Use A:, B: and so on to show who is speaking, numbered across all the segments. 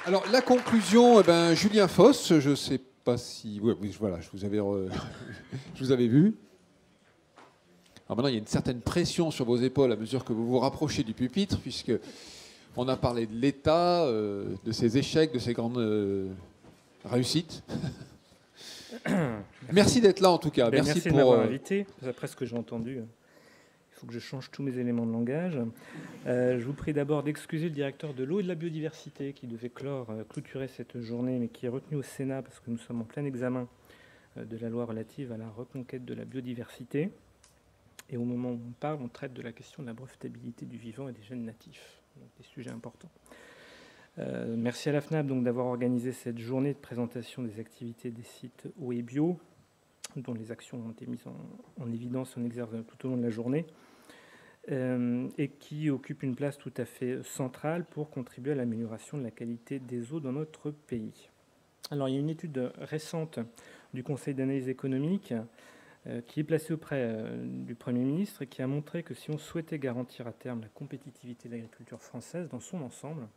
A: Alors, la conclusion, Julien Foss, je ne sais pas si... Oui, voilà, je vous avais vu. Alors maintenant, il y a une certaine pression sur vos épaules à mesure que vous vous rapprochez du pupitre, puisque on a parlé de l'État, de ses échecs, de ses grandes réussites. Merci d'être là, en tout cas.
B: Merci de m'avoir invité. Après ce que j'ai entendu, il faut que je change tous mes éléments de langage. Je vous prie d'abord d'excuser le directeur de l'eau et de la biodiversité qui devait clôturer cette journée, mais qui est retenu au Sénat parce que nous sommes en plein examen de la loi relative à la reconquête de la biodiversité. Et au moment où on parle, on traite de la question de la brevetabilité du vivant et des gènes natifs, donc des sujets importants. Merci à la FNAB donc d'avoir organisé cette journée de présentation des activités des sites eau et bio, dont les actions ont été mises en évidence, en exergue tout au long de la journée, et qui occupe une place tout à fait centrale pour contribuer à l'amélioration de la qualité des eaux dans notre pays. Alors, il y a une étude récente du Conseil d'analyse économique qui est placée auprès du Premier ministre et qui a montré que si on souhaitait garantir à terme la compétitivité de l'agriculture française dans son ensemble,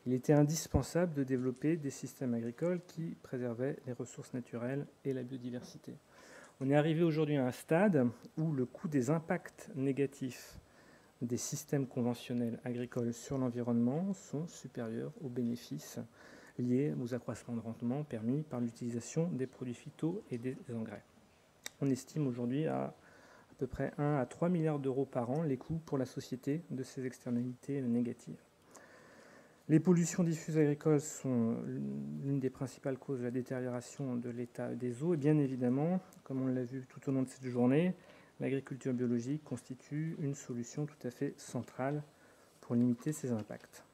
B: il était indispensable de développer des systèmes agricoles qui préservaient les ressources naturelles et la biodiversité. On est arrivé aujourd'hui à un stade où le coût des impacts négatifs des systèmes conventionnels agricoles sur l'environnement sont supérieurs aux bénéfices liés aux accroissements de rendement permis par l'utilisation des produits phyto et des engrais. On estime aujourd'hui à peu près 1 à 3 milliards d'euros par an les coûts pour la société de ces externalités négatives. Les pollutions diffuses agricoles sont l'une des principales causes de la détérioration de l'état des eaux. Et bien évidemment, comme on l'a vu tout au long de cette journée, l'agriculture biologique constitue une solution tout à fait centrale pour limiter ces impacts.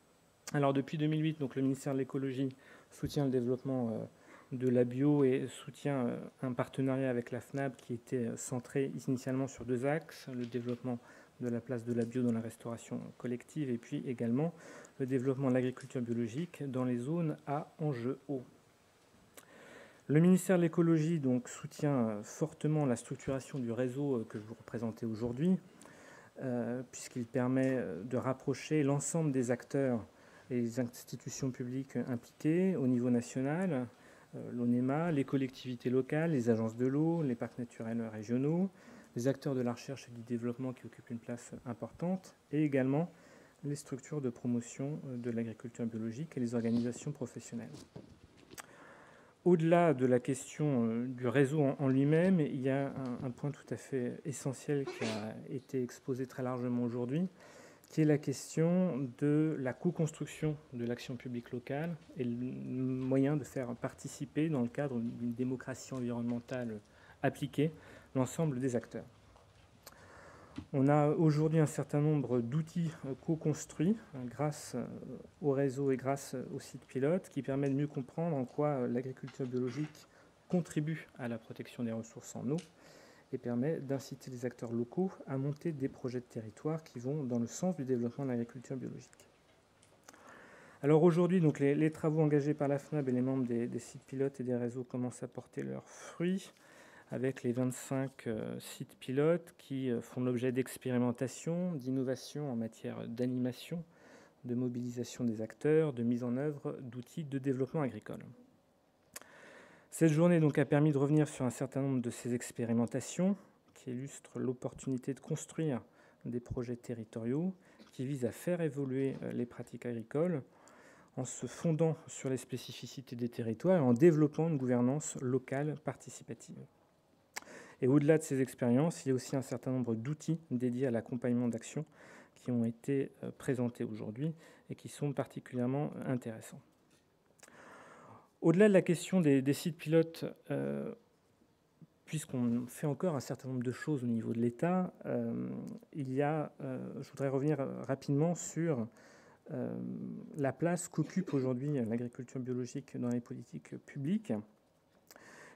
B: Alors depuis 2008, donc, le ministère de l'écologie soutient le développement de la bio et soutient un partenariat avec la FNAB qui était centré initialement sur 2 axes, le développement de la place de la bio dans la restauration collective et puis également le développement de l'agriculture biologique dans les zones à enjeux hauts. Le ministère de l'écologie donc soutient fortement la structuration du réseau que je vous représentais aujourd'hui, puisqu'il permet de rapprocher l'ensemble des acteurs et les institutions publiques impliquées au niveau national, l'ONEMA, les collectivités locales, les agences de l'eau, les parcs naturels régionaux, les acteurs de la recherche et du développement qui occupent une place importante, et également les structures de promotion de l'agriculture biologique et les organisations professionnelles. Au-delà de la question du réseau en lui-même, il y a un point tout à fait essentiel qui a été exposé très largement aujourd'hui, qui est la question de la co-construction de l'action publique locale et le moyen de faire participer, dans le cadre d'une démocratie environnementale appliquée, l'ensemble des acteurs. On a aujourd'hui un certain nombre d'outils co-construits grâce au réseau et grâce au site pilote qui permet de mieux comprendre en quoi l'agriculture biologique contribue à la protection des ressources en eau et permet d'inciter les acteurs locaux à monter des projets de territoire qui vont dans le sens du développement de l'agriculture biologique. Alors aujourd'hui, donc les travaux engagés par la FNAB et les membres des sites pilotes et des réseaux commencent à porter leurs fruits, avec les 25 sites pilotes qui font l'objet d'expérimentation, d'innovation en matière d'animation, de mobilisation des acteurs, de mise en œuvre d'outils de développement agricole. Cette journée donc, a permis de revenir sur un certain nombre de ces expérimentations qui illustrent l'opportunité de construire des projets territoriaux qui visent à faire évoluer les pratiques agricoles en se fondant sur les spécificités des territoires et en développant une gouvernance locale participative. Et au-delà de ces expériences, il y a aussi un certain nombre d'outils dédiés à l'accompagnement d'actions qui ont été présentés aujourd'hui et qui sont particulièrement intéressants. Au-delà de la question des sites pilotes, puisqu'on fait encore un certain nombre de choses au niveau de l'État, je voudrais revenir rapidement sur la place qu'occupe aujourd'hui l'agriculture biologique dans les politiques publiques,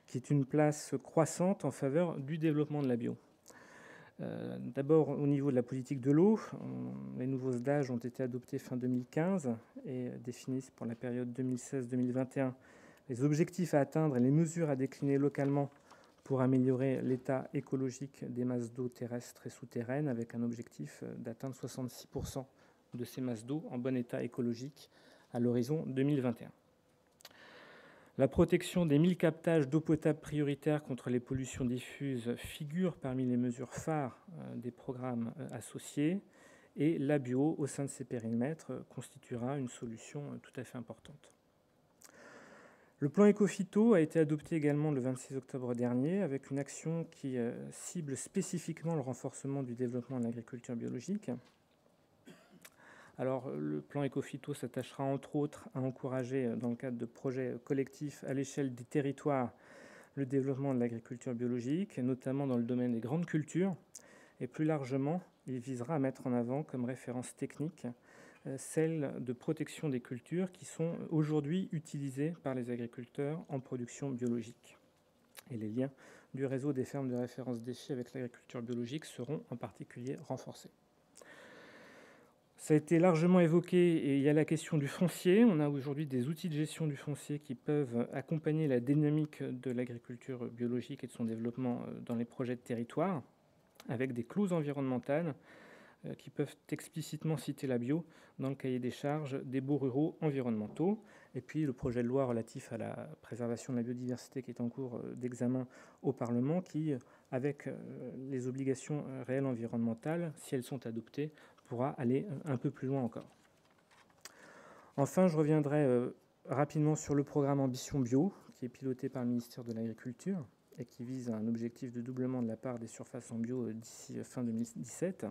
B: qui est une place croissante en faveur du développement de la bio. D'abord, au niveau de la politique de l'eau, les nouveaux SDAGE ont été adoptés fin 2015 et définissent pour la période 2016-2021 les objectifs à atteindre et les mesures à décliner localement pour améliorer l'état écologique des masses d'eau terrestres et souterraines, avec un objectif d'atteindre 66% de ces masses d'eau en bon état écologique à l'horizon 2021. La protection des 1000 captages d'eau potable prioritaires contre les pollutions diffuses figure parmi les mesures phares des programmes associés, et la bio, au sein de ces périmètres, constituera une solution tout à fait importante. Le plan Éco-Phyto a été adopté également le 26 octobre dernier, avec une action qui cible spécifiquement le renforcement du développement de l'agriculture biologique. Alors, le plan Éco-Phyto s'attachera entre autres à encourager, dans le cadre de projets collectifs à l'échelle des territoires, le développement de l'agriculture biologique, notamment dans le domaine des grandes cultures. Et plus largement, il visera à mettre en avant comme référence technique celle de protection des cultures qui sont aujourd'hui utilisées par les agriculteurs en production biologique. Et les liens du réseau des fermes de référence déchets avec l'agriculture biologique seront en particulier renforcés. Ça a été largement évoqué, et il y a la question du foncier. On a aujourd'hui des outils de gestion du foncier qui peuvent accompagner la dynamique de l'agriculture biologique et de son développement dans les projets de territoire, avec des clauses environnementales qui peuvent explicitement citer la bio dans le cahier des charges des baux ruraux environnementaux. Et puis le projet de loi relatif à la préservation de la biodiversité qui est en cours d'examen au Parlement, qui, avec les obligations réelles environnementales, si elles sont adoptées, pourra aller un peu plus loin encore. Enfin, je reviendrai rapidement sur le programme Ambition Bio, qui est piloté par le ministère de l'Agriculture et qui vise à un objectif de doublement de la part des surfaces en bio d'ici fin 2017.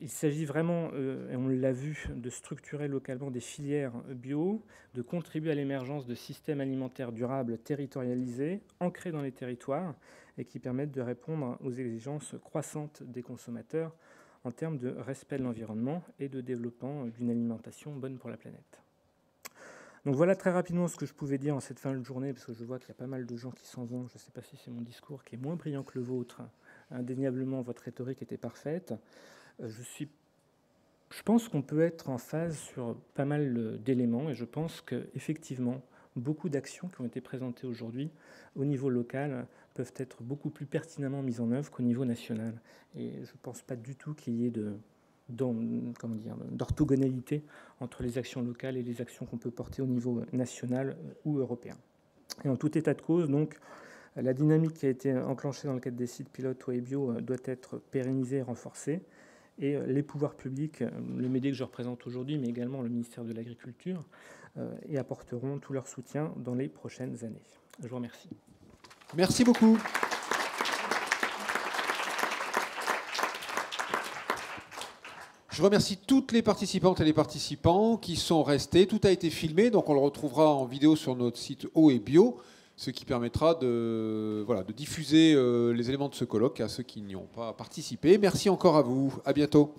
B: Il s'agit vraiment, et on l'a vu, de structurer localement des filières bio, de contribuer à l'émergence de systèmes alimentaires durables territorialisés, ancrés dans les territoires, et qui permettent de répondre aux exigences croissantes des consommateurs en termes de respect de l'environnement et de développement d'une alimentation bonne pour la planète. Donc voilà très rapidement ce que je pouvais dire en cette fin de journée, parce que je vois qu'il y a pas mal de gens qui s'en vont. Je ne sais pas si c'est mon discours qui est moins brillant que le vôtre. Indéniablement, votre rhétorique était parfaite. Je pense qu'on peut être en phase sur pas mal d'éléments, et je pense qu'effectivement, beaucoup d'actions qui ont été présentées aujourd'hui au niveau local peuvent être beaucoup plus pertinemment mises en œuvre qu'au niveau national. Et je ne pense pas du tout qu'il y ait d'orthogonalité entre les actions locales et les actions qu'on peut porter au niveau national ou européen. Et en tout état de cause, donc, la dynamique qui a été enclenchée dans le cadre des sites pilotes Eau et Bio doit être pérennisée et renforcée. Et les pouvoirs publics, le MEDE que je représente aujourd'hui, mais également le ministère de l'Agriculture, y apporteront tout leur soutien dans les prochaines années. Je vous remercie.
A: Merci beaucoup. Je remercie toutes les participantes et les participants qui sont restés. Tout a été filmé, donc on le retrouvera en vidéo sur notre site Eau et Bio, ce qui permettra de diffuser les éléments de ce colloque à ceux qui n'y ont pas participé. Merci encore à vous. À bientôt.